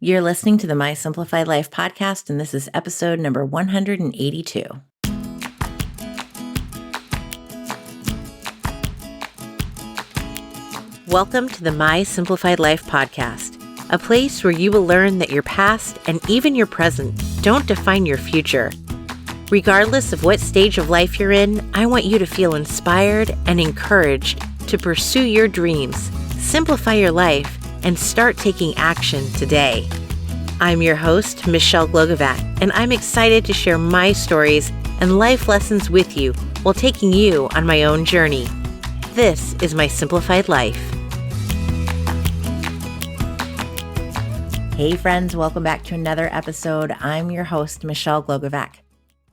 You're listening to the My Simplified Life podcast, and this is episode number 182. Welcome to the My Simplified Life podcast, a place where you will learn that your past and even your present don't define your future. Regardless of what stage of life you're in, I want you to feel inspired and encouraged to pursue your dreams, simplify your life, and start taking action today. I'm your host, Michelle Glogovac, and I'm excited to share my stories and life lessons with you while taking you on my own journey. This is My Simplified Life. Hey friends, welcome back to another episode. I'm your host, Michelle Glogovac.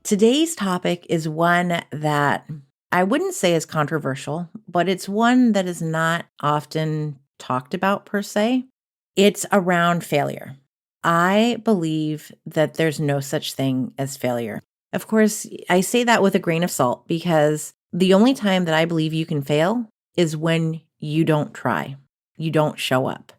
Today's topic is one that I wouldn't say is controversial, but it's one that is not often talked about per se. It's around failure. I believe that there's no such thing as failure. Of course, I say that with a grain of salt because the only time that I believe you can fail is when you don't try, you don't show up.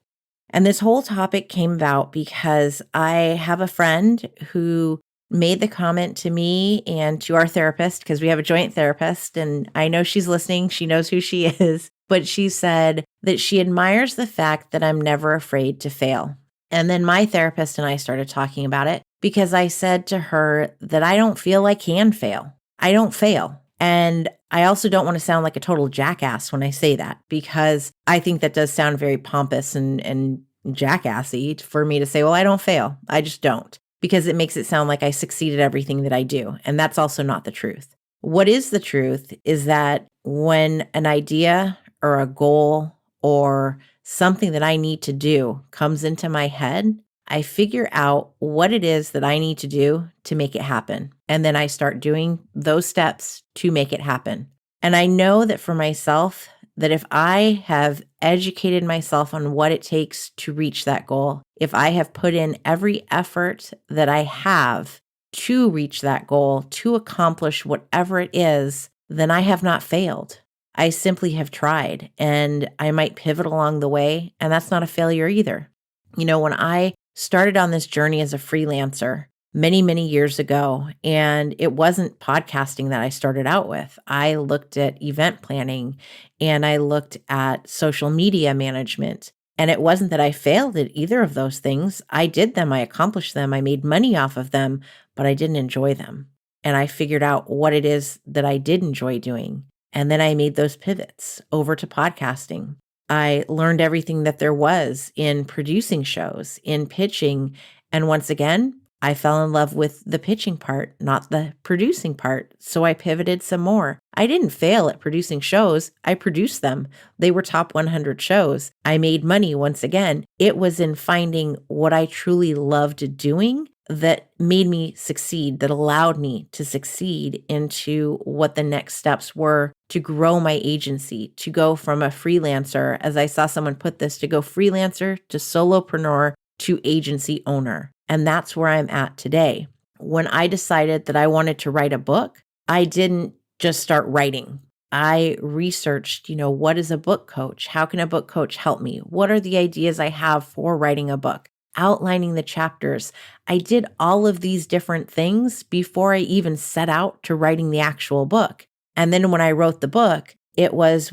And this whole topic came about because I have a friend who made the comment to me and to our therapist, because we have a joint therapist, and I know she's listening. She knows who she is, but she said that she admires the fact that I'm never afraid to fail. And then my therapist and I started talking about it because I said to her that I don't feel I can fail. I don't fail. And I also don't want to sound like a total jackass when I say that, because I think that does sound very pompous and jackassy for me to say, well, I don't fail. I just don't. Because it makes it sound like I succeed at everything that I do. And that's also not the truth. What is the truth is that when an idea or a goal or something that I need to do comes into my head, I figure out what it is that I need to do to make it happen. And then I start doing those steps to make it happen. And I know that for myself, that if I have educated myself on what it takes to reach that goal, if I have put in every effort that I have to reach that goal, to accomplish whatever it is, then I have not failed. I simply have tried, and I might pivot along the way, and that's not a failure either. You know, when I started on this journey as a freelancer many, many years ago, and it wasn't podcasting that I started out with. I looked at event planning and I looked at social media management. And it wasn't that I failed at either of those things. I did them, I accomplished them, I made money off of them, but I didn't enjoy them. And I figured out what it is that I did enjoy doing. And then I made those pivots over to podcasting. I learned everything that there was in producing shows, in pitching. And once again, I fell in love with the pitching part, not the producing part. So I pivoted some more. I didn't fail at producing shows. I produced them. They were top 100 shows. I made money once again. It was in finding what I truly loved doing that made me succeed, that allowed me to succeed into what the next steps were to grow my agency, to go from a freelancer, as I saw someone put this, to go freelancer to solopreneur to agency owner. And that's where I'm at today. When I decided that I wanted to write a book, I didn't just start writing. I researched, what is a book coach? How can a book coach help me? What are the ideas I have for writing a book? Outlining the chapters. I did all of these different things before I even set out to writing the actual book. And then when I wrote the book, it was,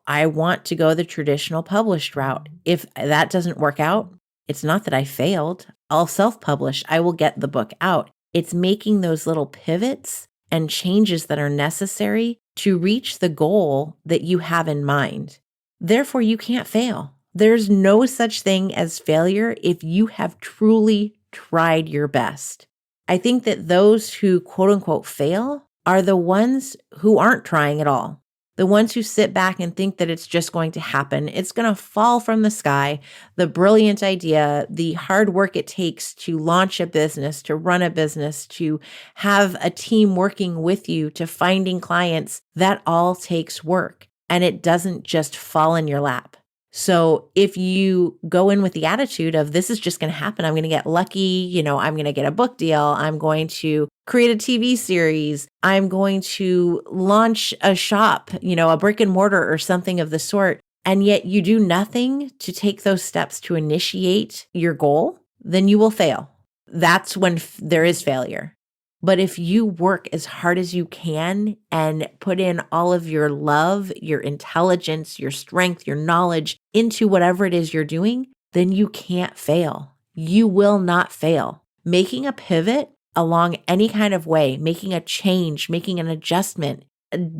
I want to go the traditional published route. If that doesn't work out, it's not that I failed. I'll self-publish. I will get the book out. It's making those little pivots and changes that are necessary to reach the goal that you have in mind. Therefore, you can't fail. There's no such thing as failure if you have truly tried your best. I think that those who quote unquote fail are the ones who aren't trying at all. The ones who sit back and think that it's just going to happen. It's going to fall from the sky. The brilliant idea, the hard work it takes to launch a business, to run a business, to have a team working with you, to finding clients, that all takes work. And it doesn't just fall in your lap. So if you go in with the attitude of this is just going to happen, I'm going to get lucky, I'm going to get a book deal, I'm going to create a TV series, I'm going to launch a shop, a brick and mortar or something of the sort, and yet you do nothing to take those steps to initiate your goal, then you will fail. That's when there is failure. But if you work as hard as you can and put in all of your love, your intelligence, your strength, your knowledge into whatever it is you're doing, then you can't fail. You will not fail. Making a pivot along any kind of way, making a change, making an adjustment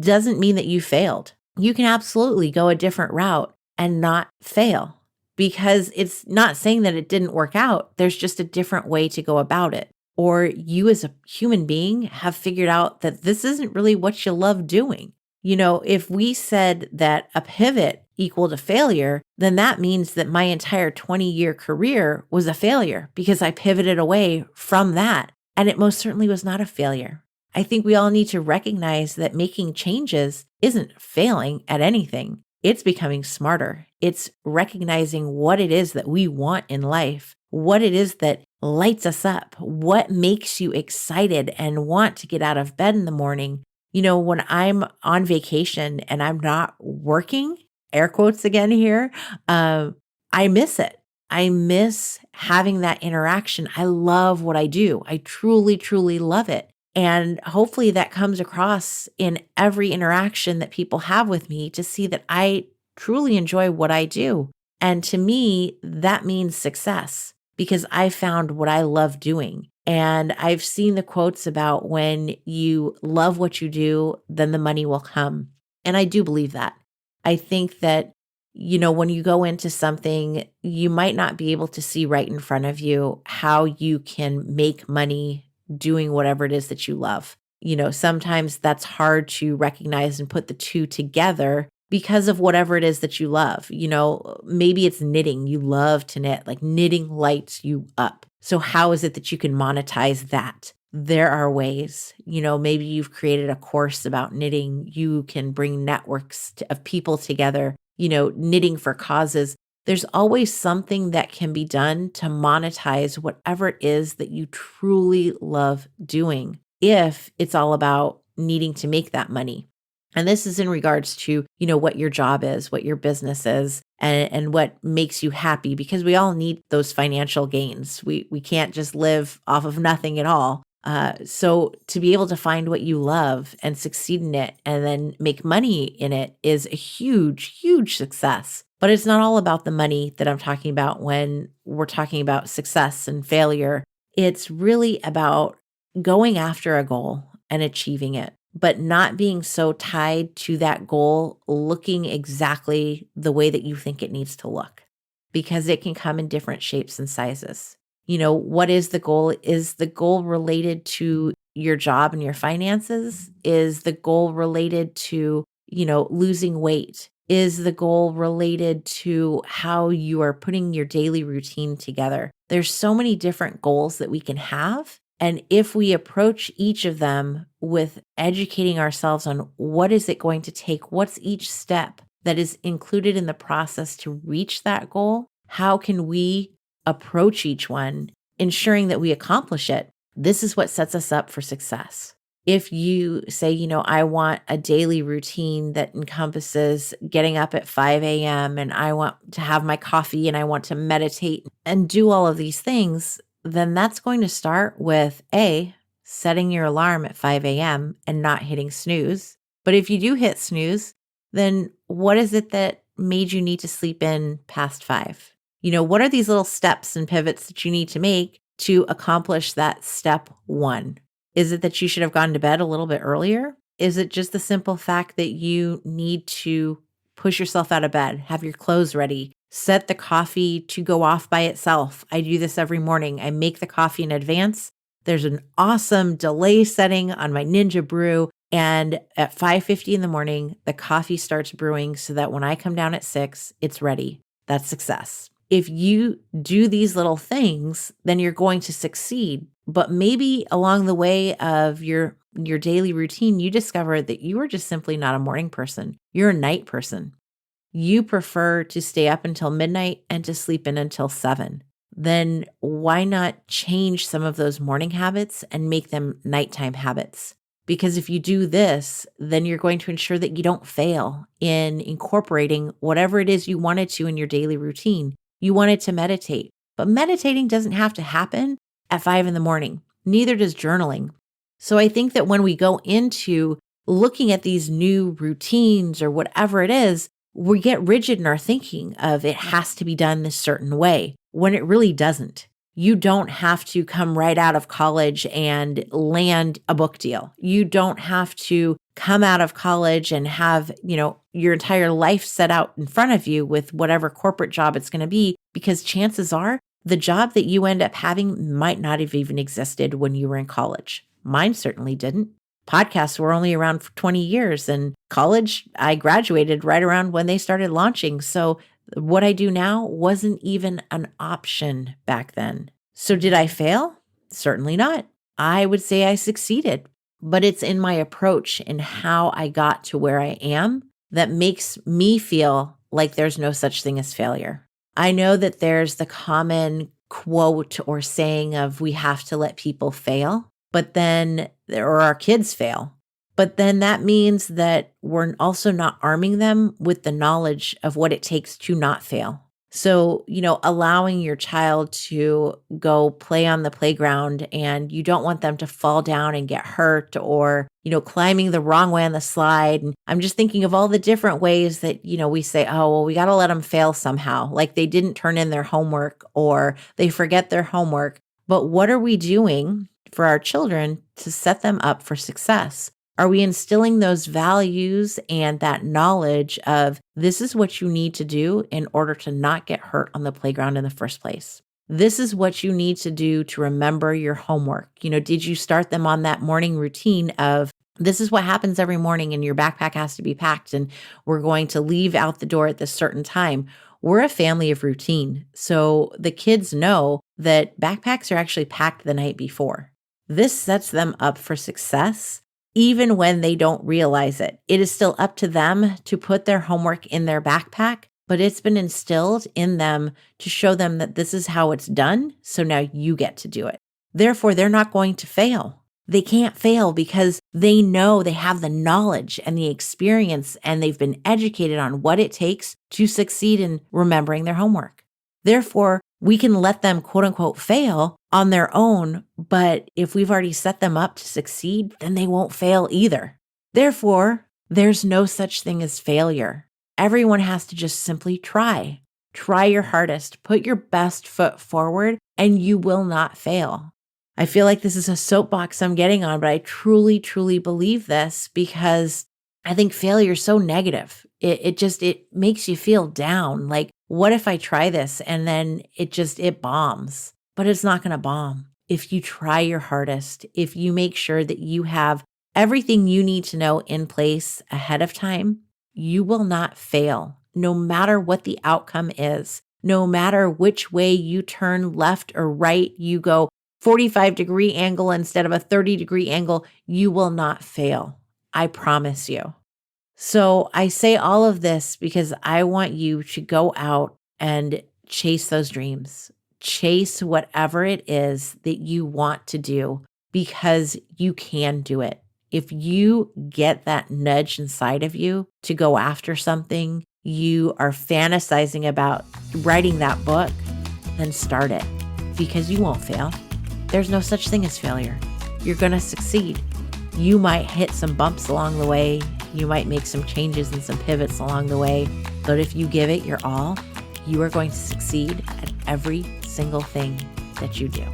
doesn't mean that you failed. You can absolutely go a different route and not fail, because it's not saying that it didn't work out. There's just a different way to go about it. Or you as a human being have figured out that this isn't really what you love doing. If we said that a pivot equaled a failure, then that means that my entire 20-year career was a failure because I pivoted away from that. And it most certainly was not a failure. I think we all need to recognize that making changes isn't failing at anything. It's becoming smarter. It's recognizing what it is that we want in life, what it is that lights us up, what makes you excited and want to get out of bed in the morning. When I'm on vacation and I'm not working, air quotes again here, I miss it. I miss having that interaction. I love what I do. I truly, truly love it. And hopefully that comes across in every interaction that people have with me, to see that I truly enjoy what I do. And to me, that means success, because I found what I love doing. And I've seen the quotes about when you love what you do, then the money will come. And I do believe that. I think that, when you go into something, you might not be able to see right in front of you how you can make money doing whatever it is that you love. Sometimes that's hard to recognize and put the two together because of whatever it is that you love. Maybe it's knitting. You love to knit, like knitting lights you up. So how is it that you can monetize that? There are ways. Maybe you've created a course about knitting. You can bring networks of people together, knitting for causes. There's always something that can be done to monetize whatever it is that you truly love doing, if it's all about needing to make that money. And this is in regards to, what your job is, what your business is, and what makes you happy, because we all need those financial gains. We can't just live off of nothing at all. So to be able to find what you love and succeed in it and then make money in it is a huge, huge success. But it's not all about the money that I'm talking about when we're talking about success and failure. It's really about going after a goal and achieving it, but not being so tied to that goal looking exactly the way that you think it needs to look, because it can come in different shapes and sizes. What is the goal? Is the goal related to your job and your finances? Is the goal related to, losing weight? Is the goal related to how you are putting your daily routine together? There's so many different goals that we can have. And if we approach each of them with educating ourselves on what is it going to take, what's each step that is included in the process to reach that goal, how can we approach each one, ensuring that we accomplish it? This is what sets us up for success. If you say, I want a daily routine that encompasses getting up at 5 a.m. and I want to have my coffee and I want to meditate and do all of these things, then that's going to start with setting your alarm at 5 a.m. and not hitting snooze. But if you do hit snooze, then what is it that made you need to sleep in past 5? What are these little steps and pivots that you need to make to accomplish that step 1? Is it that you should have gone to bed a little bit earlier? Is it just the simple fact that you need to push yourself out of bed, have your clothes ready, set the coffee to go off by itself? I do this every morning. I make the coffee in advance. There's an awesome delay setting on my Ninja Brew. And at 5:50 in the morning, the coffee starts brewing so that when I come down at 6, it's ready. That's success. If you do these little things, then you're going to succeed. But maybe along the way of your daily routine, you discover that you are just simply not a morning person. You're a night person. You prefer to stay up until midnight and to sleep in until 7. Then why not change some of those morning habits and make them nighttime habits? Because if you do this, then you're going to ensure that you don't fail in incorporating whatever it is you wanted to in your daily routine. You wanted to meditate, But meditating doesn't have to happen at 5 in the morning. Neither does journaling. So I think that when we go into looking at these new routines or whatever it is, we get rigid in our thinking of it has to be done this certain way when it really doesn't. You don't have to come right out of college and land a book deal. You don't have to come out of college and have, your entire life set out in front of you with whatever corporate job it's going to be, because chances are the job that you end up having might not have even existed when you were in college. Mine certainly didn't. Podcasts were only around for 20 years, and college, I graduated right around when they started launching. So what I do now wasn't even an option back then. So did I fail? Certainly not. I would say I succeeded, but it's in my approach and how I got to where I am that makes me feel like there's no such thing as failure. I know that there's the common quote or saying of we have to let people fail, or our kids fail. But then that means that we're also not arming them with the knowledge of what it takes to not fail. So, allowing your child to go play on the playground and you don't want them to fall down and get hurt or, climbing the wrong way on the slide. And I'm just thinking of all the different ways that, we say, oh, well, we got to let them fail somehow. Like they didn't turn in their homework or they forget their homework. But what are we doing for our children to set them up for success? Are we instilling those values and that knowledge of this is what you need to do in order to not get hurt on the playground in the first place? This is what you need to do to remember your homework. Did you start them on that morning routine of this is what happens every morning and your backpack has to be packed and we're going to leave out the door at this certain time? We're a family of routine. So the kids know that backpacks are actually packed the night before. This sets them up for success. Even when they don't realize it, it is still up to them to put their homework in their backpack, but it's been instilled in them to show them that this is how it's done. So now you get to do it. Therefore, they're not going to fail. They can't fail because they know they have the knowledge and the experience and they've been educated on what it takes to succeed in remembering their homework. Therefore, we can let them quote unquote fail on their own, but if we've already set them up to succeed, then they won't fail either. Therefore, there's no such thing as failure. Everyone has to just simply try. Try your hardest, put your best foot forward, and you will not fail. I feel like this is a soapbox I'm getting on, but I truly, truly believe this because I think failure is so negative. It makes you feel down. Like, what if I try this and then it bombs? But it's not going to bomb. If you try your hardest, if you make sure that you have everything you need to know in place ahead of time, you will not fail, no matter what the outcome is. No matter which way you turn left or right, you go 45-degree angle instead of a 30-degree angle, you will not fail. I promise you. So I say all of this because I want you to go out and chase those dreams. Chase whatever it is that you want to do because you can do it. If you get that nudge inside of you to go after something, you are fantasizing about writing that book, then start it because you won't fail. There's no such thing as failure. You're going to succeed. You might hit some bumps along the way. You might make some changes and some pivots along the way. But if you give it your all, you are going to succeed at every single thing that you do.